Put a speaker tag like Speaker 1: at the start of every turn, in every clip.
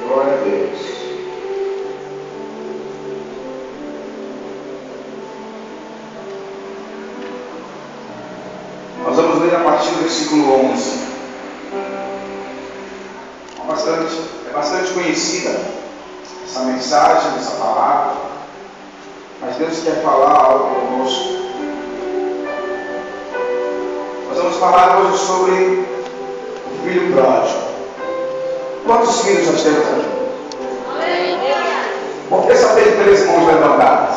Speaker 1: Glória a Deus. Nós vamos ler a partir do versículo 11. É bastante conhecida essa mensagem, essa palavra, mas Deus quer falar algo conosco. Nós vamos falar hoje sobre o filho pródigo. Quantos filhos nós temos aqui? Por que só tem 3 mãos levantadas?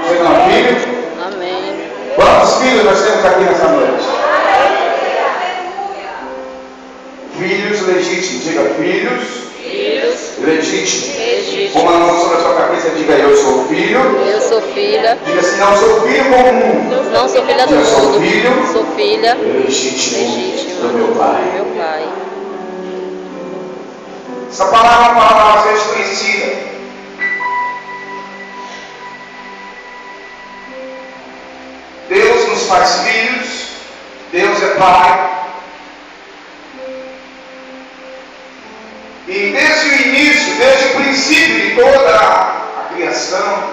Speaker 1: Você não é filho?
Speaker 2: Amém.
Speaker 1: Quantos filhos nós temos aqui nessa noite? Filhos legítimos. Diga filhos. Legítimos. Com uma mão sobre a sua cabeça, diga eu sou filho.
Speaker 2: Eu sou filha.
Speaker 1: Diga assim, não sou filho comum.
Speaker 2: Não sou filha do
Speaker 1: Eu sou
Speaker 2: mundo.
Speaker 1: filho.
Speaker 2: Sou filha
Speaker 1: Legítimo do meu Pai.
Speaker 2: do meu Pai.
Speaker 1: Essa palavra é uma palavra bastante conhecida. Deus nos faz filhos. Deus é Pai. E desde o início, desde o princípio de toda a criação,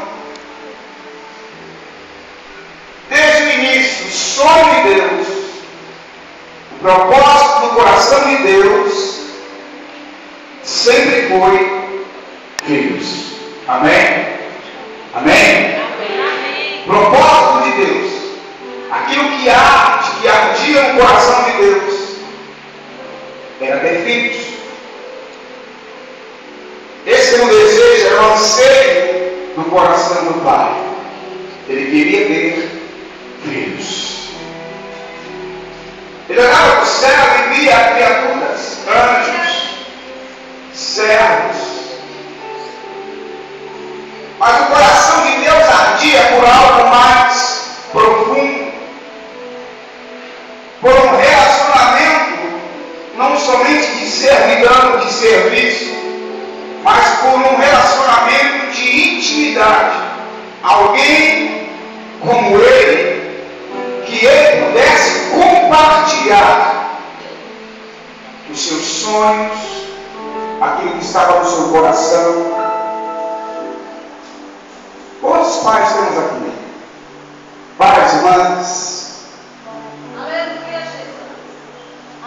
Speaker 1: desde o início, o sonho de Deus, o propósito do coração de Deus, sempre foi filhos. Amém? Amém? Amém. Propósito de Deus, aquilo que ardia no coração de Deus, era ter filhos. Esse é um desejo, era um anseio do coração do Pai. Ele queria ter filhos. Ele olhava para o céu e via criaturas, anjos, servos. Mas o coração de Deus ardia por algo mais profundo, por um relacionamento não somente de servidão, de serviço, mas por um relacionamento de intimidade. Alguém como ele, que ele pudesse compartilhar os seus sonhos, aquilo que estava no seu coração. Quantos pais temos aqui? Pais, mães.
Speaker 3: Aleluia, Jesus.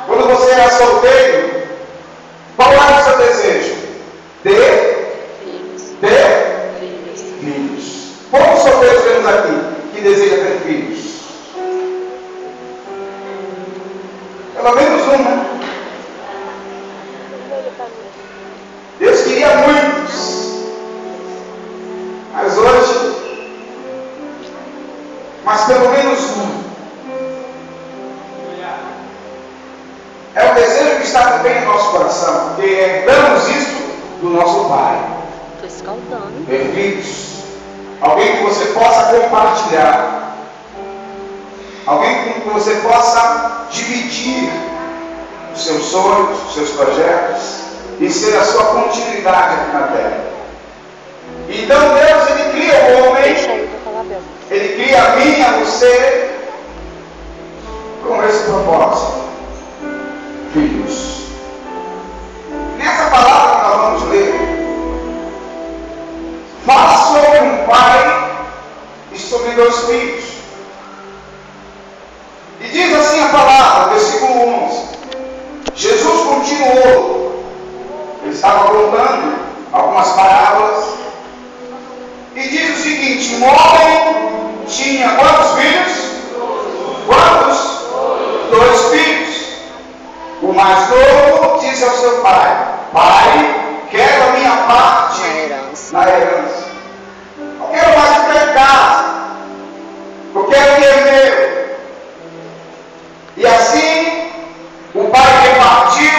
Speaker 1: Quando você era solteiro, qual era o seu desejo? Filhos. Quantos solteiros temos aqui que deseja ter filhos? Pelo menos um, né? Deus queria muitos, mas hoje, pelo menos um. É o desejo que está também no nosso coração, porque herdamos isso do nosso Pai.
Speaker 2: Estou escaldando.
Speaker 1: Ter filhos. Alguém que você possa compartilhar. Alguém com que você possa dividir os seus sonhos, os seus projetos e ser a sua continuidade aqui na terra. Então Deus, Ele cria o homem, Ele cria a mim, a você, com esse propósito. Filhos. Nessa palavra que nós vamos ler, fala sobre um pai e sobre 2 filhos. E diz assim a palavra, versículo 11. Jesus continuou. Ele estava contando algumas parábolas. E diz o seguinte: um homem tinha quantos filhos? Quantos? 2 filhos. O mais novo disse ao seu pai: Pai, quero a minha parte na herança. Não quero mais ficar em casa. Eu quero o que é meu. E assim, o pai repartiu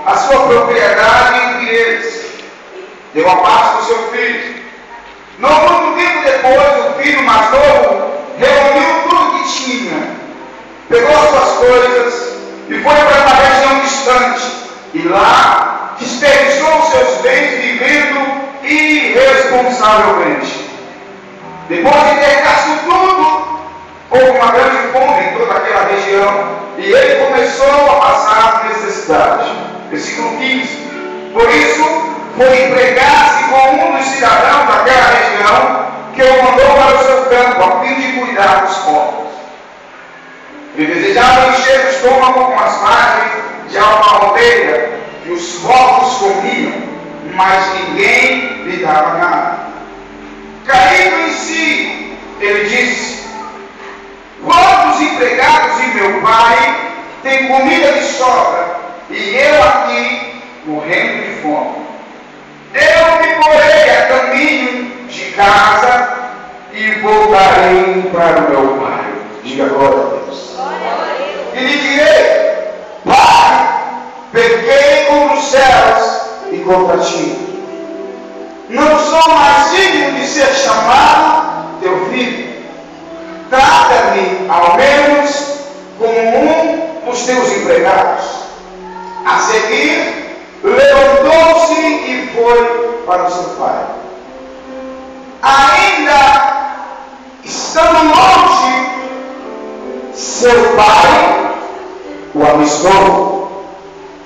Speaker 1: a sua propriedade entre eles. Deu a parte do seu filho. Não muito tempo depois, o filho mais novo reuniu tudo que tinha. Pegou as suas coisas e foi para uma região distante. E lá desperdiçou os seus bens vivendo irresponsavelmente. Depois de ter gasto tudo, houve uma grande fome em toda aquela região e ele começou a passar necessidade. Versículo 15. Por isso, foi empregar-se com um dos cidadãos daquela região, que o mandou para o seu campo, a fim de cuidar dos porcos. Ele desejava encher o estômago com as margens de uma aldeia, que os porcos comiam, mas ninguém lhe dava nada. Caindo em si, ele disse: quantos empregados de meu pai têm comida de sobra, e eu aqui morrendo de fome? Eu me porei a caminho de casa e voltarei para o meu pai. Diga glória a Deus. E lhe direi: Pai, pequei contra os céus e contra ti. Não sou mais digno de ser chamado teu filho. Trata-me, ao menos, como um dos teus empregados. A seguir, levantou-se e foi para o seu pai. Ainda estando longe, seu pai o avistou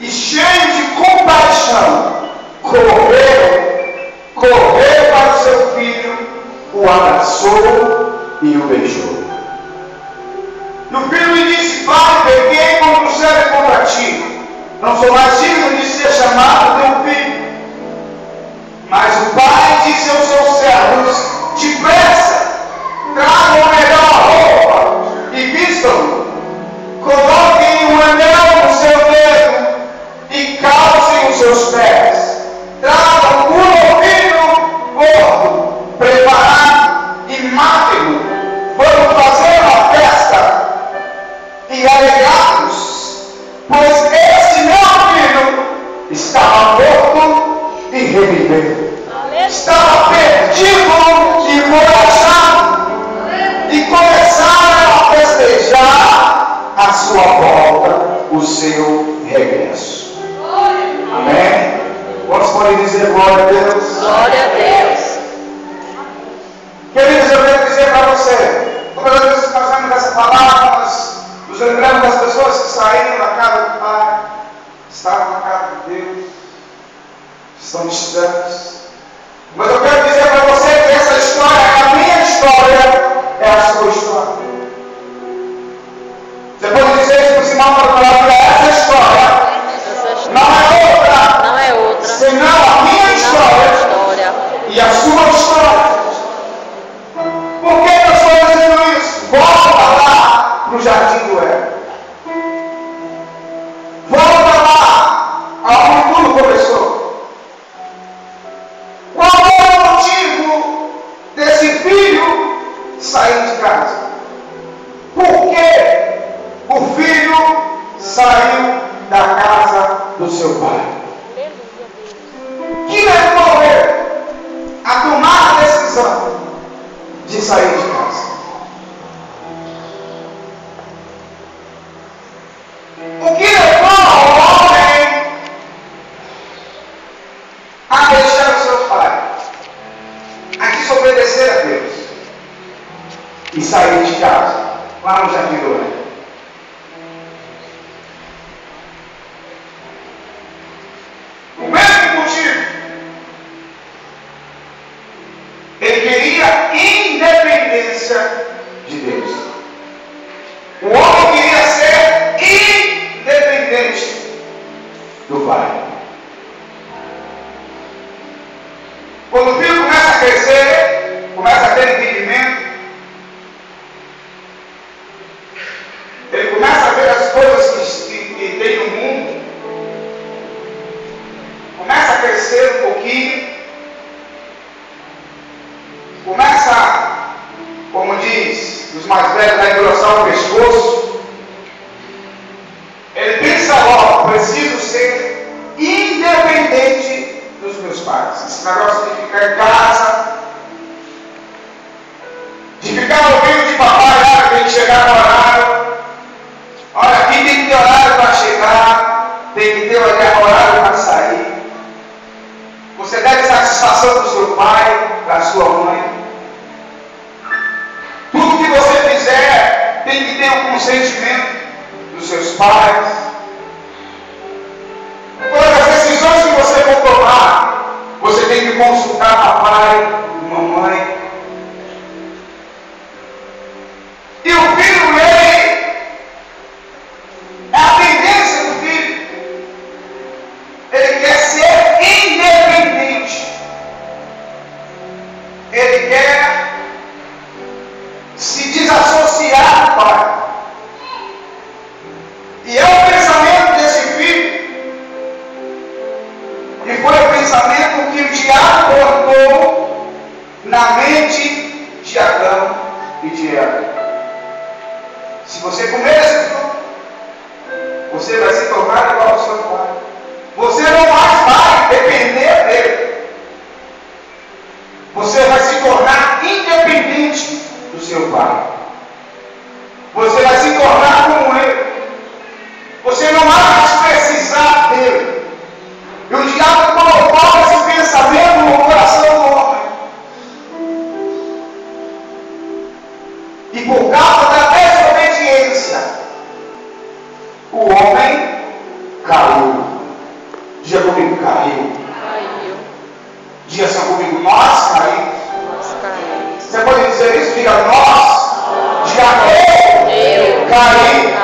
Speaker 1: e, cheio de compaixão, correu para o seu filho, o abraçou e o beijou. E o filho lhe disse: Pai, pequei contra o céu e contra ti. Não sou mais digno de ser chamado teu filho. Mas o pai disse aos seus servos: depressa, tragam a melhor roupa e vistam-no. Coloquem um anel no seu dedo e calcem os seus pés. Tragam um novilho gordo, preparado e matem-no. Vamos fazer uma festa e alegrar-nos, pois esse meu filho estava morto e reviveu. Estava perdido e foi achado. E começaram a festejar a sua volta, o seu regresso. Amém? Quantos podem dizer glória a Deus?
Speaker 2: Glória a Deus.
Speaker 1: Queridos, eu quero dizer para você, todas as vezes que nós vemos essa palavra, nós nos lembramos das pessoas que saíram da casa do Pai, estavam na casa de Deus, estão distantes. Mas eu quero dizer para você que essa história é a minha história, é a sua história. Você pode dizer isso para o Simão para falar que essa história não é outra senão a minha história e a sua história. Por que eu estou dizendo isso? Volta lá para o jardim do Éden. Volta lá aonde tudo começou. Qual é o motivo desse filho sair de casa? Por que o filho saiu da casa do seu pai? Que levou ele a tomar a decisão de sair de casa? O que levou o homem a deixar o seu pai, a desobedecer a Deus e sair de casa, lá no jardim do Éden? O mesmo motivo. Ele queria independência de Deus. O homem queria ser independente do Pai. Quando o filho começa a crescer, começa a ter entendimento, ele começa a ver as coisas que tem no mundo, começa a crescer um pouquinho, começa, como diz os mais velhos, a engrossar o pescoço. Ele pensa logo: preciso ser independente dos meus pais. Esse negócio de ficar em casa, de ficar ouvindo de papai, olha, tem que chegar no horário, olha, aqui tem que ter horário para chegar, tem que ter horário para sair. Você deve satisfação do seu pai, da sua mãe. Tudo que você fizer tem que ter o consentimento dos seus pais. Todas as decisões que você for tomar E foi o pensamento que o diabo plantou na mente de Adão e de Eva. Se você comer esse fruto, você vai se tornar igual ao seu pai. Você não mais vai depender dele. Você vai se tornar independente do seu pai. Você vai se tornar como ele. Você não vai mais precisar dele. E o diabo colocou esse pensamento no coração do homem. E por causa da desobediência, o homem caiu. Diga comigo, caiu.
Speaker 2: Caiu.
Speaker 1: Diga assim comigo, nós caímos.
Speaker 2: Nós caímos.
Speaker 1: Você pode dizer isso? Diga nós. Diga eu caí.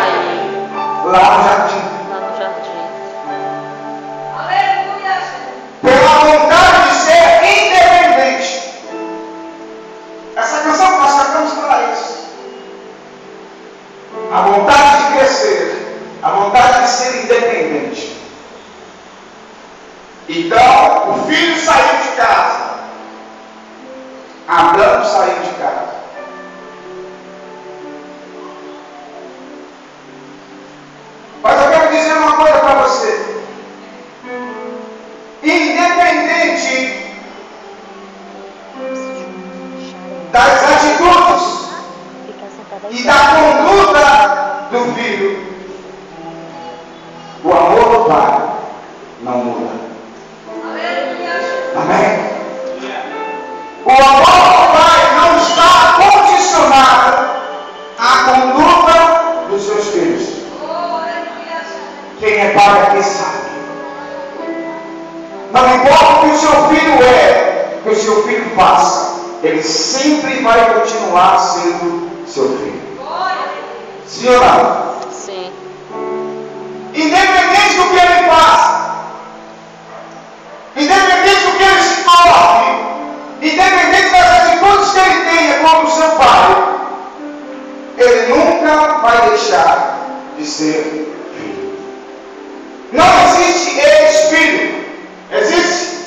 Speaker 1: Lá no jardim.
Speaker 2: Lá no jardim.
Speaker 3: Aleluia.
Speaker 1: Pela vontade de ser independente. Essa canção que nós cantamos para isso. A vontade de crescer. A vontade de ser independente. Então, o filho saiu de casa. Adão saiu de casa. Mas eu quero dizer uma coisa para você. Independente das atitudes e da conduta do filho, o amor do pai não muda. Amém? O amor do pai não está condicionado à conduta dos seus filhos. Quem é pai aqui sabe. Não importa o que o seu filho é, o que o seu filho faça, ele sempre vai continuar sendo seu filho. Sim ou não?
Speaker 2: Sim.
Speaker 1: Independente do que ele faça, independente do que ele se torne, independente das atitudes que ele tenha como seu pai, ele nunca vai deixar de ser filho. Não existe ex-filho. Existe?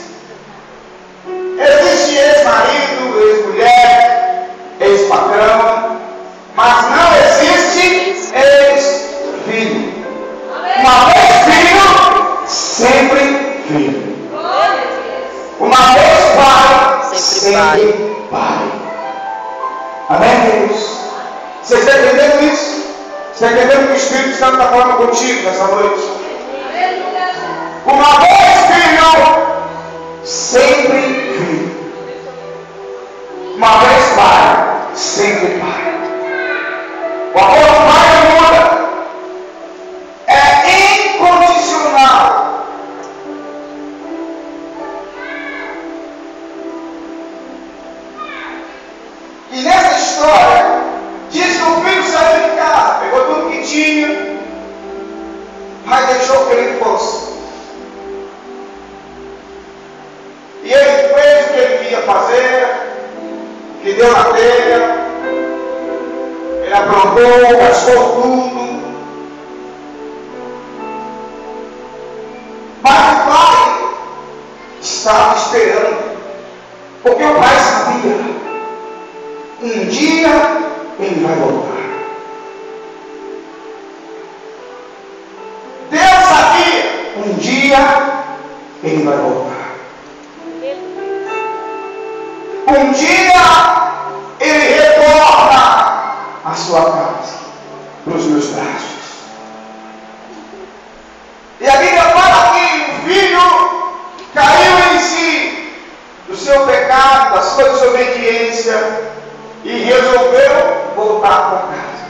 Speaker 1: Existe ex-marido, ex-mulher, ex-patrão, mas não existe ex-filho. Uma vez filho, sempre filho. Uma vez pai, sempre pai. Amém, queridos? Você está entendendo isso? Você está entendendo que o Espírito Santo está falando contigo nessa noite? Uma vez filho, sempre filho. Uma vez pai, sempre pai. O amor do pai não muda. É incondicional. E nessa história, diz que o filho saiu de casa, pegou tudo que tinha, mas deixou que ele fosse. E ele fez o que ele queria fazer, o que deu na telha, ele aprontou, gastou tudo. Mas o pai estava esperando, porque o pai sabia, um dia ele vai voltar. Deus sabia, um dia ele vai voltar. Um dia ele retorna à sua casa, para os meus braços. E a Bíblia fala que o filho caiu em si do seu pecado, da sua desobediência, e resolveu voltar para casa.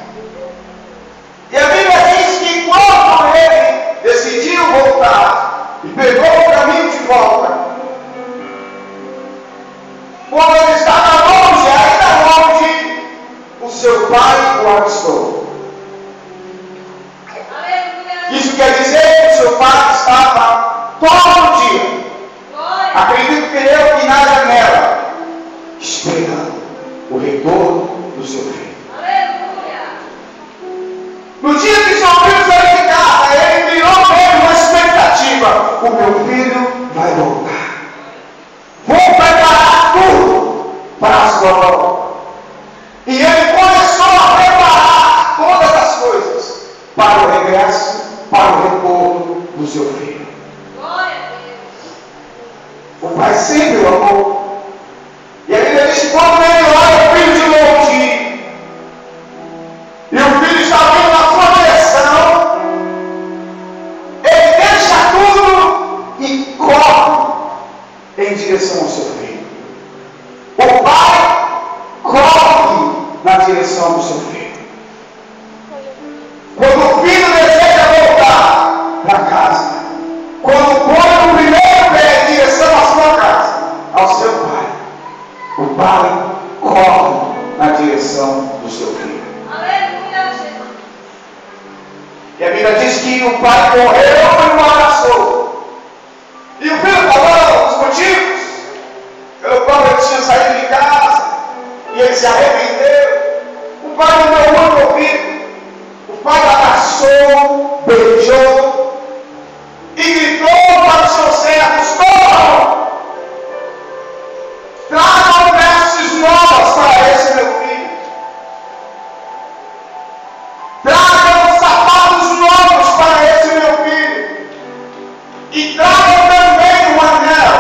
Speaker 1: E a Bíblia diz que quando ele decidiu voltar e pegou o caminho de volta, quando ele estava longe, ainda longe, o seu pai o avistou. Isso quer dizer que o seu pai estava todo dia, acredito que eu, e na janela, esperando o retorno do seu filho. No dia que seu filho saiu de casa, ele virou mesmo uma expectativa: o meu filho vai pai sempre o amou. E a Bíblia diz que quando ele olha o filho de longe, e o filho está vindo na sua direção, ele deixa tudo e corre em direção ao seu filho. O pai corre na direção do seu filho. Quando o filho deseja voltar para casa, quando põe o primeiro pé em direção à sua casa, ao seu pai, o pai corre na direção do seu filho.
Speaker 3: Aleluia, Jesus.
Speaker 1: E a Bíblia diz que o pai correu e o abraçou. E o filho falou os motivos pelo qual ele tinha saído de casa, e ele se arrependeu. O pai não deu muito ouvido. O pai abraçou, beijou e gritou para os seus servos: corram! Tragam vestes novas para esse meu filho. Tragam sapatos novos para esse meu filho. E tragam também um anel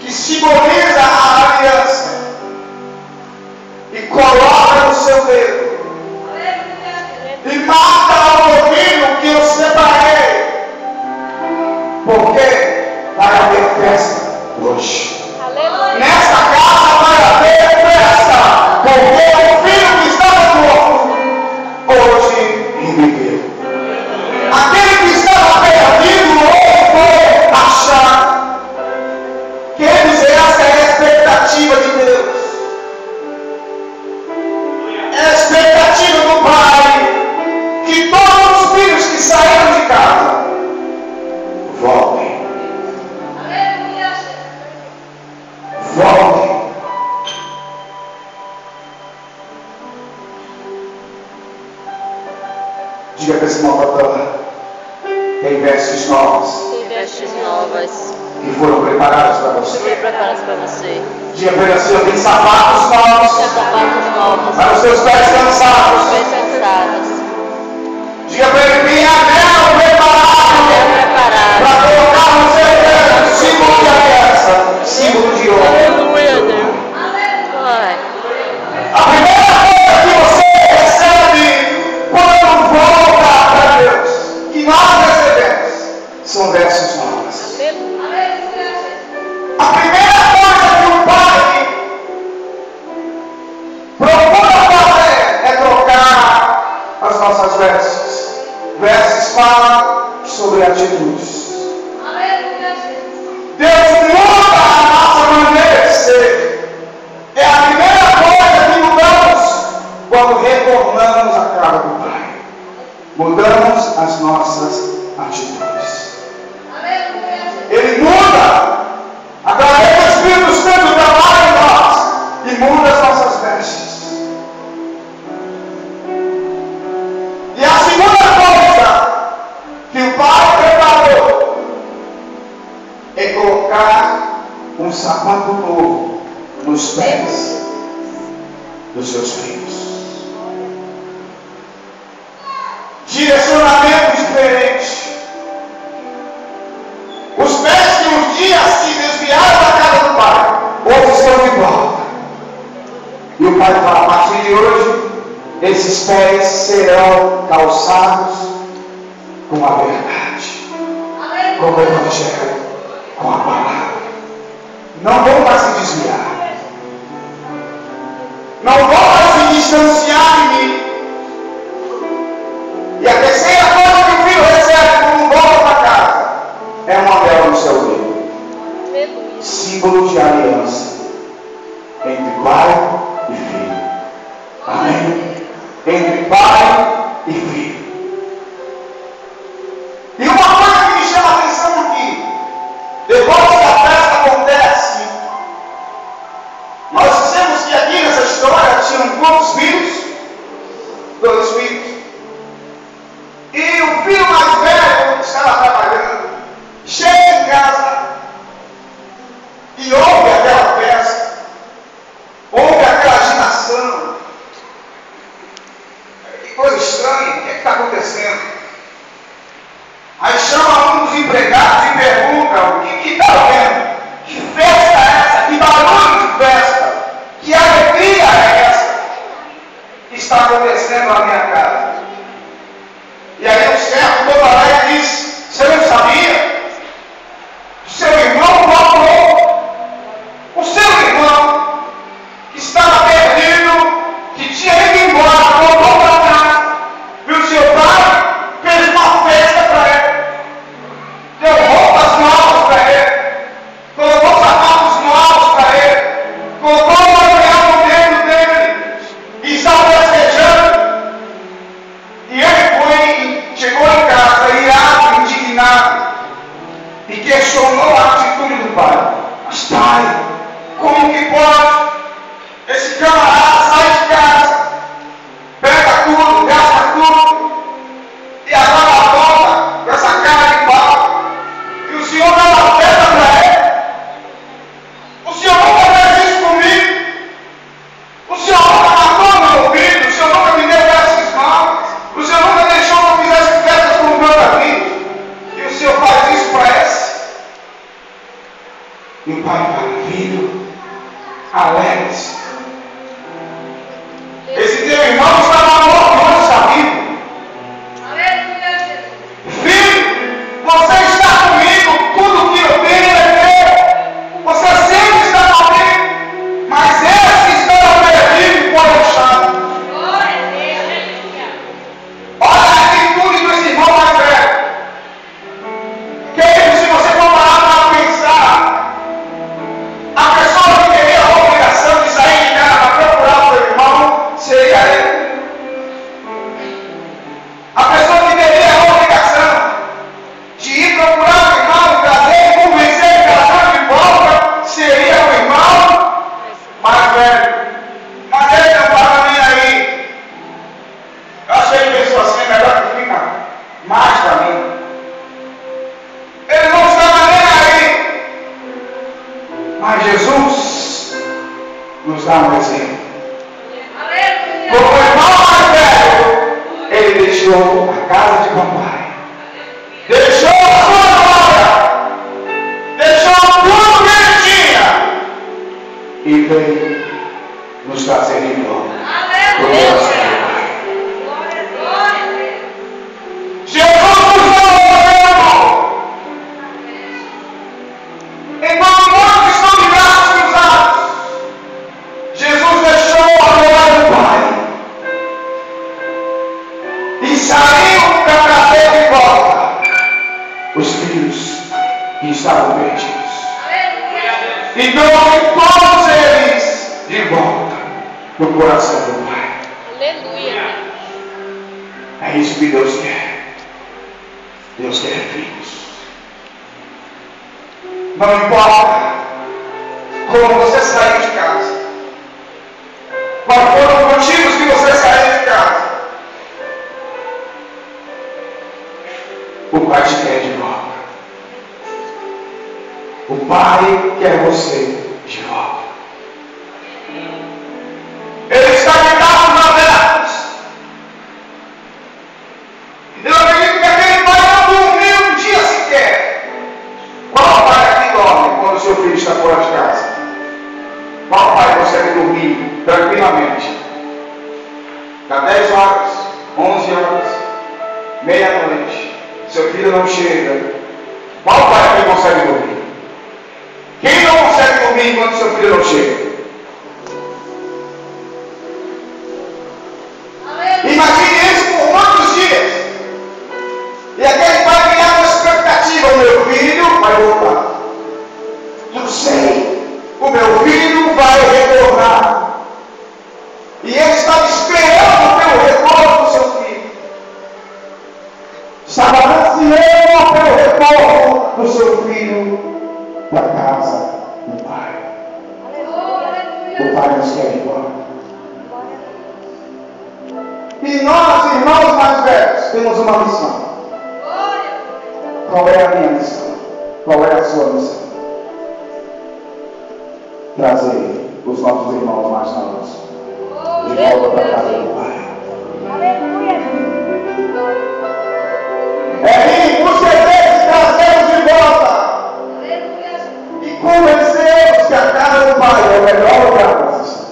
Speaker 1: que simboliza a aliança. E coloca no seu dedo. E marca ao novilho que eu separei. Porque vai haver festa hoje. Nesta casa vai haver festa. Porque o filho que estava morto hoje reviveu. Aquele que estava perdido hoje foi achado. Queridos, essa é a expectativa de Deus. É a expectativa do Pai. Que todos os filhos que saíram de casa voltem.
Speaker 3: Aleluia.
Speaker 1: Voltem. Diga para esse irmão: tem vestes novas
Speaker 2: Tem vestes novas
Speaker 1: que foram preparadas para
Speaker 2: que
Speaker 1: você.
Speaker 2: foram preparadas para você.
Speaker 1: Diga para ele assim: tem sapatos
Speaker 2: Tem
Speaker 1: novos
Speaker 2: sapatos novos
Speaker 1: para os seus pés cansados.
Speaker 2: bem cansados.
Speaker 1: Diga para ele: tem anel preparado
Speaker 2: Preparado.
Speaker 1: para colocar no seu dedo, símbolo de aliança, símbolo de honra.
Speaker 2: Aleluia, Deus. Pai.
Speaker 1: A primeira coisa que você recebe quando volta para Deus, que nós recebemos, são vestes novas.
Speaker 3: Aleluia.
Speaker 1: A primeira coisa que o Pai procura fazer é trocar as nossas vestes. Vestes falam sobre atitudes.
Speaker 3: Aleluia.
Speaker 1: Deus muda a nossa maneira de ser. É a primeira coisa que mudamos quando retornamos à casa do Pai. Mudamos as nossas atitudes.
Speaker 3: Aleluia.
Speaker 1: Ele muda. Através do Espírito Santo trabalha em nós e muda as nossas vestes. E a segunda coisa que o Pai preparou é colocar um sapato novo nos pés dos seus filhos. Direcionamento diferente. Os pés que um dia se desviaram da casa do Pai, hoje estão de volta. E o Pai fala: a partir de hoje, esses pés serão calçados com a verdade, com o Evangelho, com a palavra. Não vão mais se desviar. Não vão mais se distanciar de mim. E a terceira coisa que o filho recebe quando volta para casa é um anel no seu dedo. Símbolo de aliança entre pai e filho. Amém? Entre pai e filho. E uma coisa que me chama a atenção aqui, depois que a festa acontece, nós dissemos que aqui nessa história tinham quantos filhos? 2 filhos. E o filho mais velho estava trabalhando, chega em casa e ouve aquela festa, ouve aquela agitação. Que coisa estranha, o que está acontecendo? Aí chama um dos empregados e pergunta: o que está havendo? Que festa descendo a minha casa. E aí o servo todo alegre diz: você não sabia? Seu irmão voltou. O seu irmão, que estava perdido, que tinha ido embora, voltou para casa. E o seu pai fez uma festa para ele. Deu roupas novas para ele. Colocou sapatos novos para ele. Colocou um material no dedo dele. E estava festejando. E ele chegou em casa irado, indignado. E questionou a atitude do pai. Mas pai, como que pode? Esse camarada sai de casa, pega tudo, gasta tudo, e agora volta com essa cara de pau. E o senhor dá uma festa para ele? O senhor nunca fez isso comigo? O senhor nunca matou meu ouvido? O senhor nunca me deu essas mãos? O senhor nunca deixou que eu fizesse festas com os meus amigos? E o senhor faz isso para esse? E o pai fala: filho, alegre-se. Esse teu irmão estava morto, não está vivo. Filho, você está comigo, tudo que eu tenho é teu. Você sempre está comigo. Mas esse estava perdido e foi achado. Olha a atitude desse irmão mais velho. Querido, se você for parar para pensar, a pessoa que teria a obrigação de sair de casa para procurar o seu irmão seria ele. A pessoa que teria a obrigação de ir procurar o irmão, trazer e convencer ele a trazer de volta seria o irmão mais velho. Mas ele não estava nem aí. Eu acho que ele pensou assim: é melhor que fica mais para mim. Ele não estava nem aí. Mas Jesus nos dá um exemplo. Como o irmão mais velho, ele deixou a casa de papai, deixou a sua glória, deixou tudo que ele tinha e veio nos trazer de volta. Jesus nos dá um exemplo. Enquanto muitos estão de braços cruzados, Jesus deixou a glória do Pai e saiu para trazer de volta os filhos que estavam perdidos. E trouxe todos eles de volta no coração do Pai.
Speaker 2: Aleluia.
Speaker 1: É isso que Deus quer. Deus quer filhos. Não importa como você saiu de casa, quais foram os motivos que você saiu de casa, o Pai te quer de volta. O Pai quer você de volta. Ele está de braços abertos. Eu acredito que aquele pai não dormiu um dia sequer. Qual pai aqui dorme quando o seu filho está fora de casa? Qual pai consegue dormir tranquilamente? Dá 10 horas, 11 horas, meia-noite, seu filho não chega. Qual pai aqui consegue dormir? Quem não consegue dormir enquanto seu filho não chega? Imagine isso por quantos dias? E aquele pai criava uma expectativa: o meu filho vai voltar. Eu sei, o meu filho vai retornar. E ele estava esperando pelo retorno do seu filho. Estava ansiando pelo retorno do seu filho da casa do Pai. O Pai nos quer de volta. E nós, irmãos mais velhos, temos uma missão. Qual é a minha missão? Qual é a sua missão? Trazer os nossos irmãos mais novos de volta para a casa do Pai. É ir por eles, trazê-los de volta e convencê-los que a casa do Pai é o melhor lugar para se estar.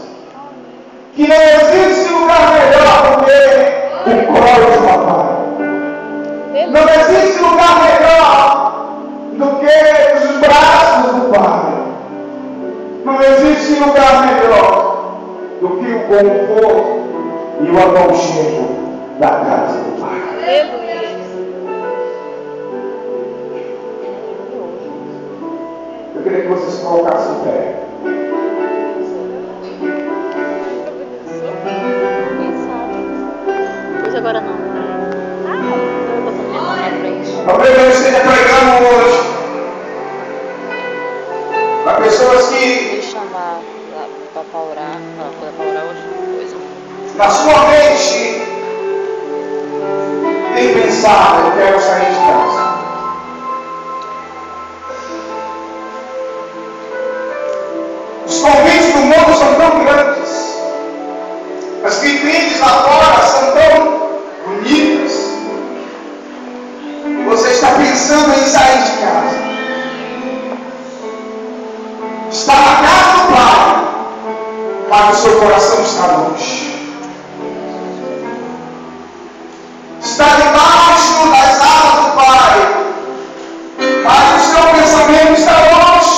Speaker 1: Que não existe lugar melhor do que Pai. Não existe lugar melhor do que o conforto e o aconchego da casa do Pai. Eu queria que vocês colocassem o pé.
Speaker 2: Pois agora não. Eu vou botar minha mão na frente.
Speaker 1: Talvez eu esteja pregando hoje para pessoas que,
Speaker 2: Vou chamar para orar. Não, para orar hoje. Coisa.
Speaker 1: na sua mente, tem pensado: eu quero sair de casa. Os convites do mundo são tão grandes. As vitrines lá fora são tão bonitas. Você está pensando em sair de casa. Está na casa do Pai, mas o seu coração está longe. Está debaixo das asas do Pai, mas o seu pensamento está longe.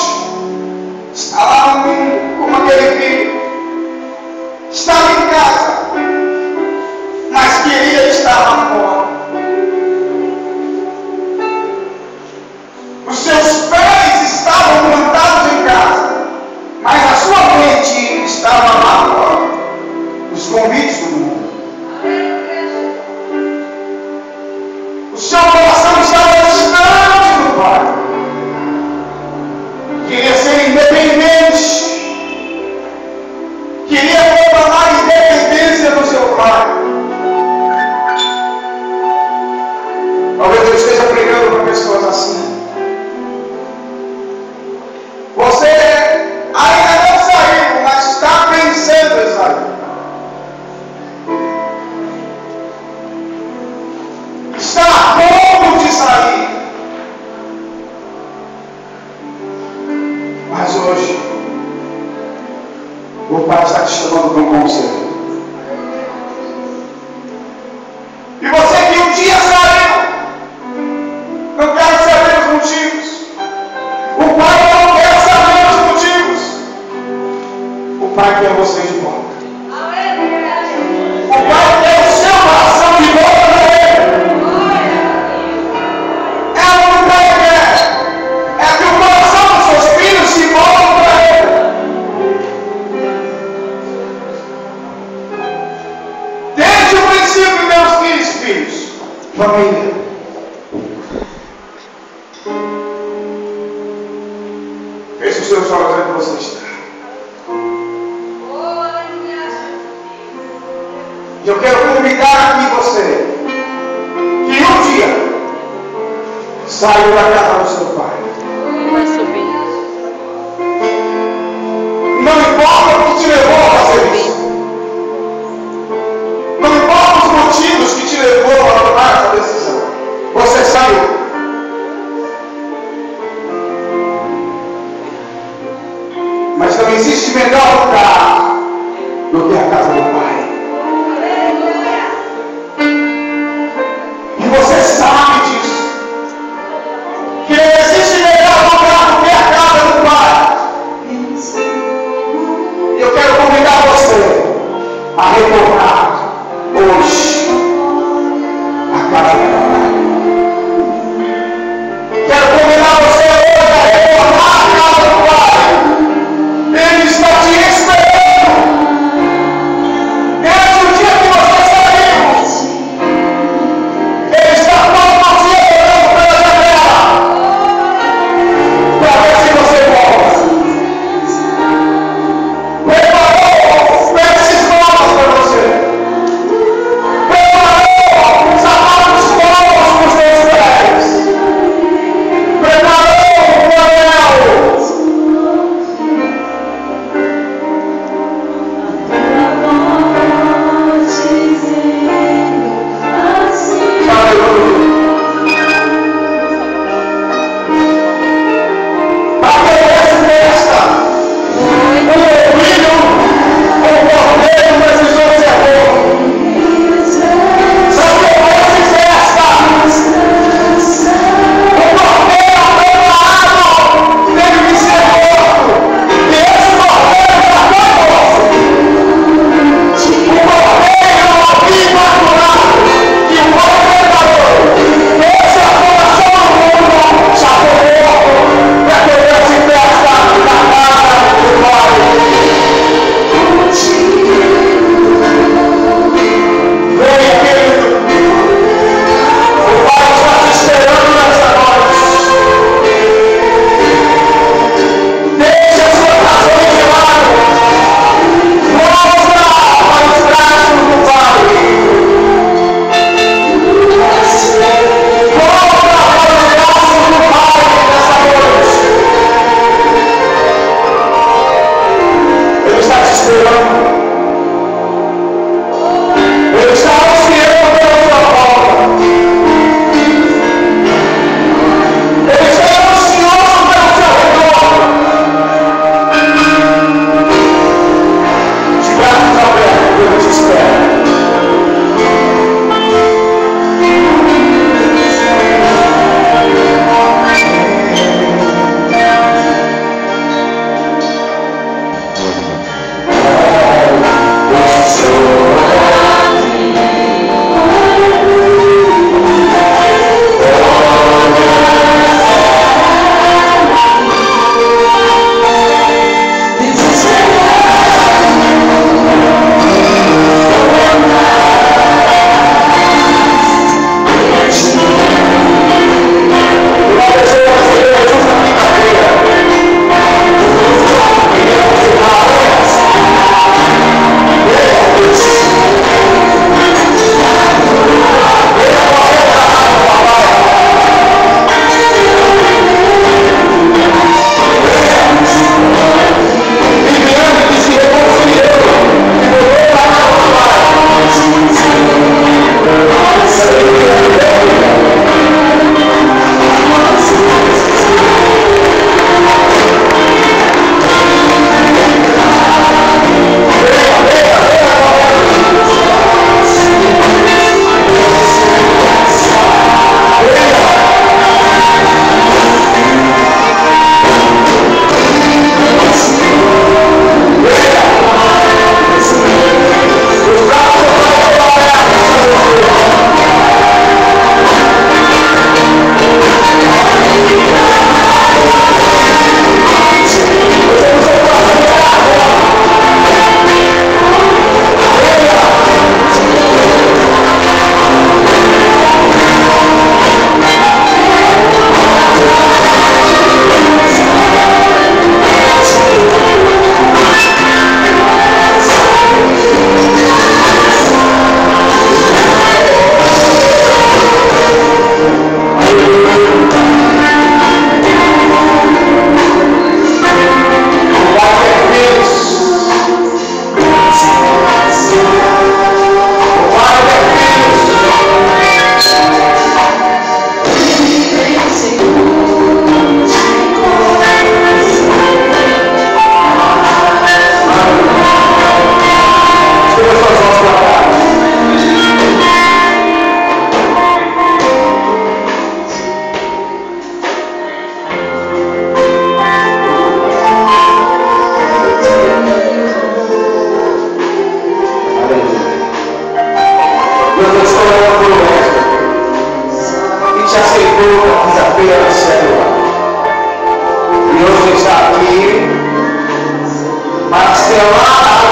Speaker 1: Está lá no mundo, como aquele filho. Estava em casa, mas queria estar lá fora. Os seus pés estavam plantados em casa, mas a sua mente estava lá fora. Os convites do mundo. O seu coração estava distante do Pai. Queria ser independente. Queria proclamar a independência do seu Pai. Talvez eu esteja pregando para pessoas assim. Você ainda não saiu, mas está pensando em sair. Está a ponto de sair. Mas hoje, o Pai está te chamando para um conselho. E você que um dia saiu, não quero saber os motivos. O Pai não quer saber os motivos. O Pai quer você de volta. O Pai quer o seu coração de volta para Ele. É o que o Pai quer. É que o coração dos seus filhos se volta para Ele. Desde o princípio, meus filhos, família. Feche os seus olhos onde você está. E eu quero convidar aqui você que um dia saiu da casa do seu pai.
Speaker 2: Vai subir.
Speaker 1: Não importa o que te levou a fazer isso. Não importa os motivos que te levou a tomar essa decisão. Você saiu. Mas não existe melhor lugar do que a casa do Pai. E você sabe disso. Que não existe melhor lugar do que a casa do Pai. E eu quero convidar você a retornar hoje à casa do Pai. Quero convidar você hoje a retornar à casa do Pai. Ele está te esperando.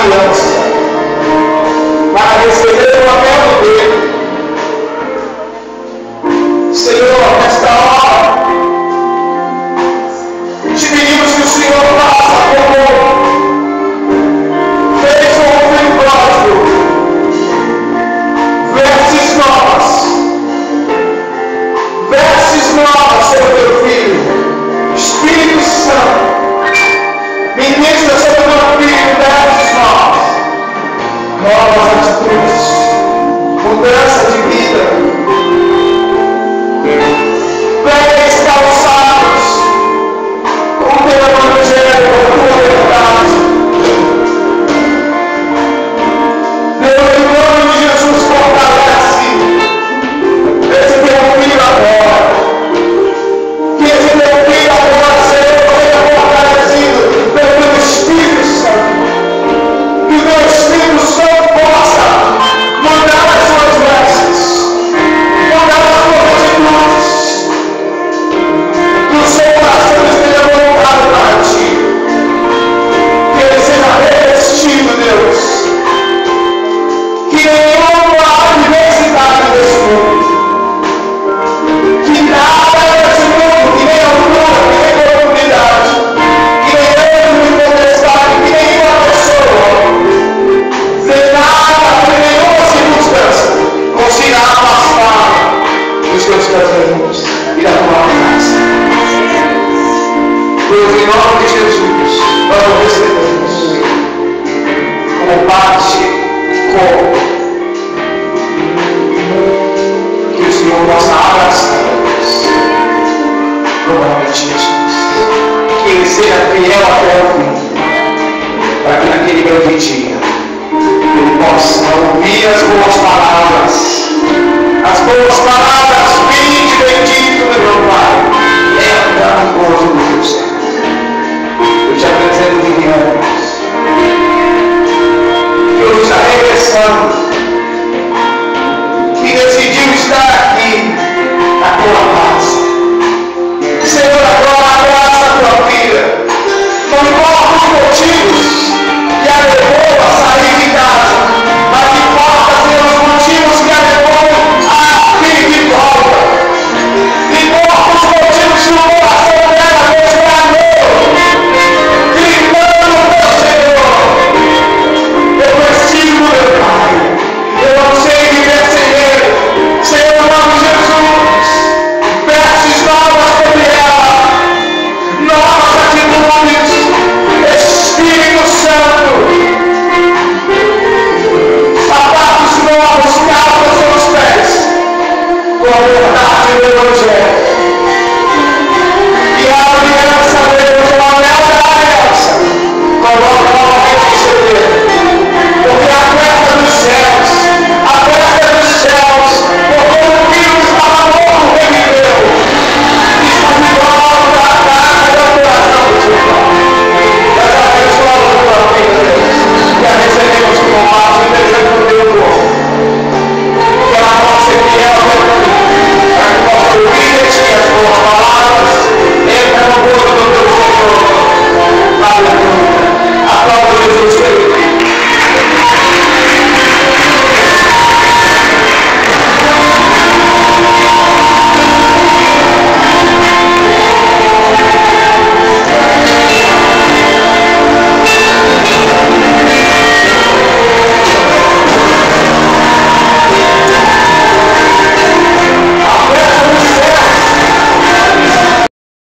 Speaker 1: aliança, para receber o papel dele. Senhor, nesta hora, te pedimos que o Senhor faça como fez com o filho pródigo, vestes novas sobre o teu filho. Espírito Santo, ministra sobre o teu filho vestes novas atitudes, mudança de vida, pés calçados com o teu evangelho, com a tua verdade. Deus, em nome de Jesus, fortalece esse teu filho agora. Que esse teu filho agora seja fortalecido pelo teu Espírito Santo. Que o teu Espírito Santo possa mudar as suas vestes, mudar as suas atitudes. Que o seu coração esteja voltado para ti. Que ele seja revestido, Deus. Que nenhuma adversidade desse mundo, que nada desse mundo, que nem altura, que nem profundidade, que nem erro de potestade, que nenhuma pessoa, sem nada, que nenhuma circunstância, consiga afastar dos teus caminhos e da tua graça. Deus, em nome de Jesus, nós o recebemos como parte, como que o Senhor possa abraçar no nome de Jesus. Que ele seja fiel até o fim, para que naquele grande dia ele possa ouvir as boas palavras